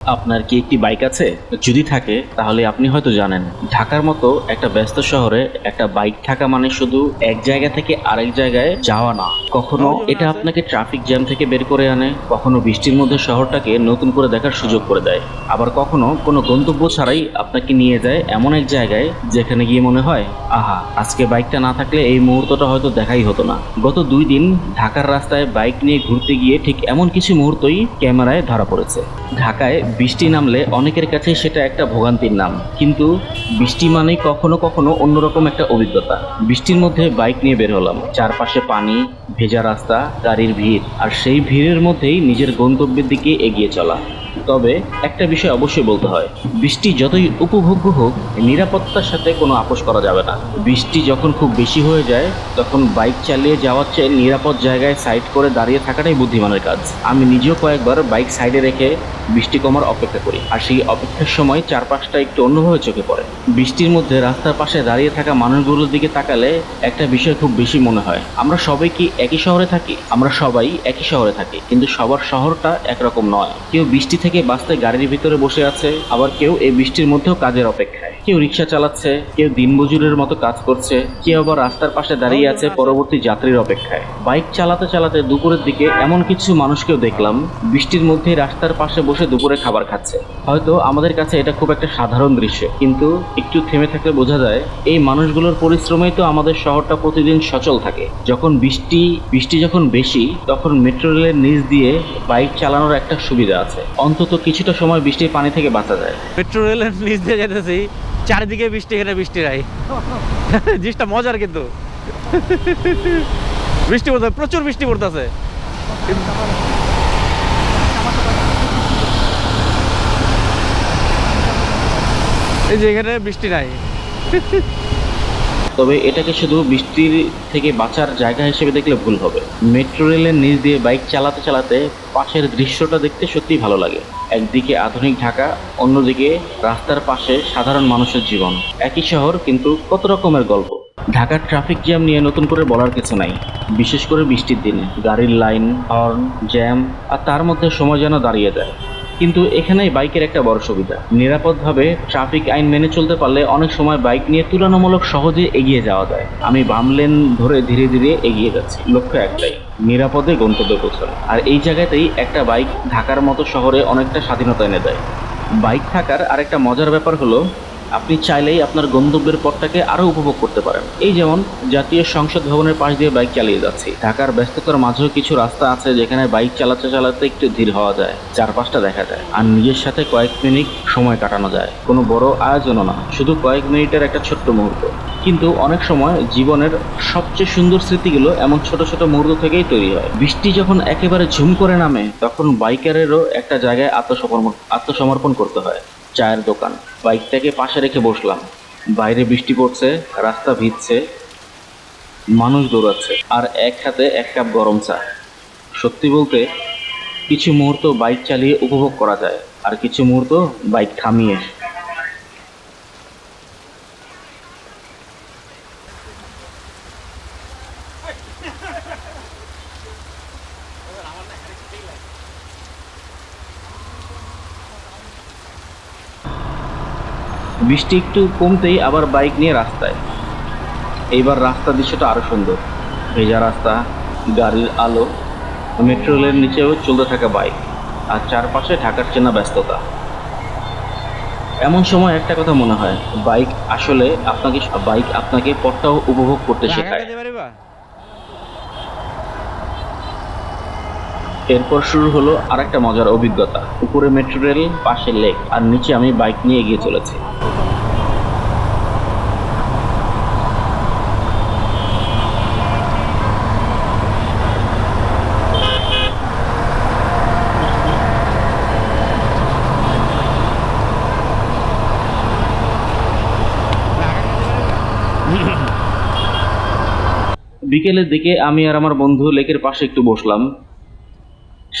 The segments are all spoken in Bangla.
আপনার কি একটি বাইক আছে? যদি থাকে তাহলে আপনি হয়তো জানেন, ঢাকার মতো একটা ব্যস্ত শহরে একটা বাইক থাকা মানে শুধু এক জায়গা থেকে আরেক জায়গায় যাওয়া না। কখনো এটা আপনাকে ট্রাফিক জ্যাম থেকে বের করে আনে, কখনো বৃষ্টির মধ্যে শহরটাকে নতুন করে দেখার সুযোগ করে দেয়, আবার কখনো কোনো গন্তব্য ছাড়াই আপনাকে নিয়ে যায় এমন এক জায়গায় যেখানে গিয়ে মনে হয়, আহা, আজকে বাইকটা না থাকলে এই মুহূর্তটা হয়তো দেখাই হতো না। গত 2 দিন ঢাকার রাস্তায় বাইক নিয়ে ঘুরতে গিয়ে ঠিক এমন কিছু মুহূর্তই ক্যামেরায় ধরা পড়েছে। ঢাকায় বৃষ্টি নামলে অনেকের কাছে সেটা একটা ভোগান্তির নাম, কিন্তু বৃষ্টি মানেই কখনো কখনো অন্যরকম একটা অভিজ্ঞতা। বৃষ্টির মধ্যে বাইক নিয়ে বের হলাম, চারপাশে পানি, ভেজা রাস্তা, গাড়ির ভিড়, আর সেই ভিড়ের মধ্যেই নিজের গন্তব্যের দিকে এগিয়ে চলা। তবে একটা বিষয় অবশ্যই বলতে হয়, বৃষ্টি যতই উপভোগ্য হোক, নিরাপত্তার সাথে কোনো আপোষ করা যাবে না। বৃষ্টি যখন খুব বেশি হয়ে যায় তখন বাইক চালিয়ে যাওয়ার চেয়ে নিরাপদ জায়গায় সাইড করে দাঁড়িয়ে থাকাটাই বুদ্ধিমানের কাজ। আমি নিজেও কয়েকবার বাইক সাইডে রেখে বৃষ্টি কমার অপেক্ষা করি, আর সেই অপেক্ষার সময় চারপাশটা একটু অন্যভাবে চোখে পড়ে। বৃষ্টির মধ্যে রাস্তার পাশে দাঁড়িয়ে থাকা মানুষগুলোর দিকে তাকালে একটা বিষয় খুব বেশি মনে হয়, আমরা সবাই কি একই শহরে থাকি? আমরা সবাই একই শহরে থাকি, কিন্তু সবার শহরটা একরকম নয়। কেউ বৃষ্টি থেকে বাঁচতে গাড়ির ভিতরে বসে আছে, আবার কেউ এই বৃষ্টির মধ্যেও কাজের অপেক্ষায়। কেউ রিক্সা চালাচ্ছে, কেউ দিনমজুরের মতো কাজ করছে, কেউ আবার রাস্তার পাশে দাঁড়িয়ে আছে পরবর্তী যাত্রীর অপেক্ষায়। বাইক চালাতে চালাতে দুপুরের দিকে এমন কিছু মানুষকেও দেখলাম বৃষ্টির মধ্যে রাস্তার পাশে বসে দুপুরে খাবার খাচ্ছে। হয়তো আমাদের কাছে এটা খুব একটা সাধারণ দৃশ্য, কিন্তু একটু থেমে থাকলে বোঝা যায় এই মানুষগুলোর পরিশ্রমেই তো আমাদের শহরটা প্রতিদিন সচল থাকে। যখন বৃষ্টি যখন বেশি, তখন মেট্রো রেলের নিচ দিয়ে বাইক চালানোর একটা সুবিধা আছে, অন্তত কিছুটা সময় বৃষ্টির পানি থেকে বাঁচা যায়। মেট্রো রেলের নিচ দিয়ে যেতেছি, চারিদিকে বৃষ্টি, এখানে বৃষ্টি নাই। জিনিসটা মজার, কিন্তু বৃষ্টি পড়তে, প্রচুর বৃষ্টি পড়তেছে। এই যে এখানে বৃষ্টি নাই। তবে এটাকে শুধু বৃষ্টির থেকে বাঁচার জায়গা হিসেবে দেখলে ভুল হবে। মেট্রো রেলের নিচ দিয়ে বাইক চালাতে চালাতে পাশের দৃশ্যটা দেখতে সত্যিই ভালো লাগে। একদিকে আধুনিক ঢাকা, অন্যদিকে রাস্তার পাশে সাধারণ মানুষের জীবন। একই শহর, কিন্তু কত রকমের গল্প। ঢাকার ট্রাফিক জ্যাম নিয়ে নতুন করে বলার কিছু নাই, বিশেষ করে বৃষ্টির দিনে গাড়ির লাইন, হর্ন, জ্যাম, আর তার মধ্যে সময় যেন দাঁড়িয়ে যায়। কিন্তু এখানেই বাইকের একটা বড় সুবিধা, নিরাপদভাবে ট্রাফিক আইন মেনে চলতে পারলে অনেক সময় বাইক নিয়ে তুলনামূলক সহজে এগিয়ে যাওয়া যায়। আমি বাম লেন ধরে ধীরে ধীরে এগিয়ে যাচ্ছি, লক্ষ্য একটাই, নিরাপদে গন্তব্যে পৌঁছানো। আর এই জায়গাতেই একটা বাইক ঢাকার মতো শহরে অনেকটা স্বাধীনতা এনে দেয়। বাইক থাকার আরেকটা মজার ব্যাপার হলো, আপনি চাইলেই আপনার গন্তব্যের পথটাকে আরও উপভোগ করতে পারেন। এই যেমন জাতীয় সংসদ ভবনের পাশ দিয়ে বাইক চালিয়ে যাচ্ছি। ঢাকার ব্যস্ততার মাঝেও কিছু রাস্তা আছে যেখানে বাইক চালাতে চালাতে একটু ধীর হওয়া যায়, চারপাশটা দেখা যায়, আর নিজের সাথে কয়েক মিনিট সময় কাটানো যায়। কোনো বড় আয়োজনও না, শুধু কয়েক মিনিটের একটা ছোট্ট মুহূর্ত। কিন্তু অনেক সময় জীবনের সবচেয়ে সুন্দর স্মৃতিগুলো এমন ছোট ছোট মুহূর্ত থেকেই তৈরি হয়। বৃষ্টি যখন একেবারে ঝুম করে নামে, তখন বাইকারেরও একটা জায়গায় আত্মসমর্পণ করতে হয়। চায়ের দোকান, বাইকটাকে পাশে রেখে বসলাম। বাইরে বৃষ্টি পড়ছে, রাস্তা ভিজছে, মানুষ দৌড়াচ্ছে, আর এক হাতে এক কাপ গরম চা। সত্যি বলতে, কিছু মুহূর্ত বাইক চালিয়ে উপভোগ করা যায়, আর কিছু মুহূর্ত বাইক থামিয়ে। বৃষ্টি একটু কমতেই আবার বাইক নিয়ে রাস্তায়। এইবার রাস্তার দৃশ্যটা আরো সুন্দর, ভেজা রাস্তা, গাড়ির আলো, মেট্রো রেলের নিচেও চলতে থাকা বাইক, আর চারপাশে ঢাকার চেনা ব্যস্ততা। এমন সময় একটা কথা মনে হয়, বাইক আপনাকে পথটাও উপভোগ করতে শেখায়। এরপর শুরু হলো আরেকটা মজার অভিজ্ঞতা। উপরে মেট্রো রেল, পাশে লেক, আর নিচে আমি বাইক নিয়ে এগিয়ে চলেছি। বিকেলের দিকে আমি আর আমার বন্ধু লেকের পাশে একটু বসলাম।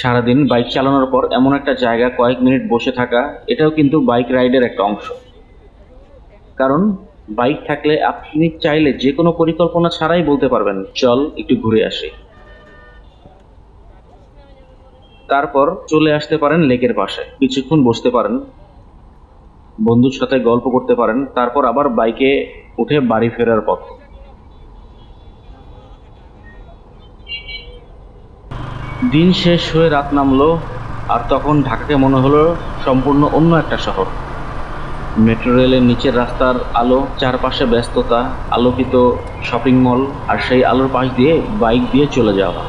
সারাদিন বাইক চালানোর পর এমন একটা জায়গা কয়েক মিনিট বসে থাকা, এটাও কিন্তু বাইক রাইডের একটা অংশ। কারণ বাইক থাকলে আপনি চাইলে যে কোনো পরিকল্পনা ছাড়াই বলতে পারবেন, চল একটু ঘুরে আসি। তারপর চলে আসতে পারেন লেকের পাশে, কিছুক্ষণ বসতে পারেন, বন্ধুর সাথে গল্প করতে পারেন, তারপর আবার বাইকে উঠে বাড়ি ফেরার পথ। দিন শেষ হয়ে রাত নামলো, আর তখন ঢাকাকে মনে হলো সম্পূর্ণ অন্য একটা শহর। মেট্রো রেলের নিচের রাস্তার আলো, চারপাশে ব্যস্ততা, আলোকিত শপিং মল, আর সেই আলোর পাশ দিয়ে বাইক দিয়ে চলে যাওয়া।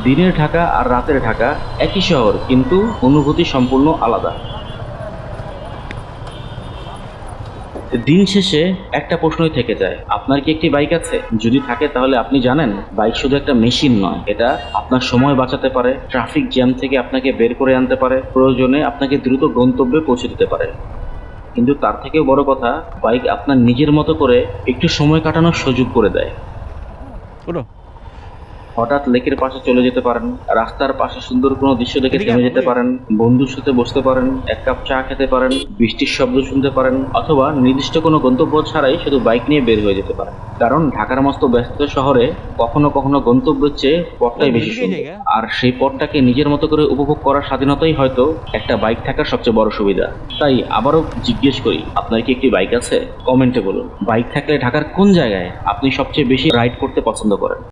দিনের ঢাকা আর রাতের ঢাকা একই শহর, কিন্তু অনুভূতি সম্পূর্ণ আলাদা। দিন শেষে একটা প্রশ্নই থেকে যায়, আপনার কি একটি বাইক আছে? যদি থাকে তাহলে আপনি জানেন বাইক শুধু একটা মেশিন নয়, এটা আপনার সময় বাঁচাতে পারে, ট্রাফিক জ্যাম থেকে আপনাকে বের করে আনতে পারে, প্রয়োজনে আপনাকে দ্রুত গন্তব্যে পৌঁছে দিতে পারে। কিন্তু তার থেকেও বড় কথা, বাইক আপনার নিজের মতো করে একটু সময় কাটানোর সুযোগ করে দেয়। ওঠো। হঠাৎ লেকের পাশে চলে যেতে পারেন, রাস্তার পাশে সুন্দর কোনো দৃশ্য দেখে এদিকে থেমে আসো, যেতে ওই। পারেন, বন্ধুর সাথে বসতে পারেন, এক কাপ চা খেতে পারেন, বৃষ্টির শব্দ শুনতে পারেন, অথবা নির্দিষ্ট কোনো গন্তব্য ছাড়াই শুধু বাইক নিয়ে বের হয়ে যেতে পারেন। কারণ ঢাকার মতো ব্যস্ত শহরে কখনো কখনো গন্তব্যের চেয়ে পথটাই বেশি এদিকে সুন্দর, জায়গা। আর সেই পথটাকে নিজের মতো করে উপভোগ করার স্বাধীনতাই হয়তো একটা বাইক থাকার সবচেয়ে বড় সুবিধা। তাই আবারও জিজ্ঞেস করি, আপনার কি একটি বাইক আছে? কমেন্টে বলুন, বাইক থাকলে ঢাকার কোন জায়গায় আপনি সবচেয়ে বেশি রাইড করতে পছন্দ করেন?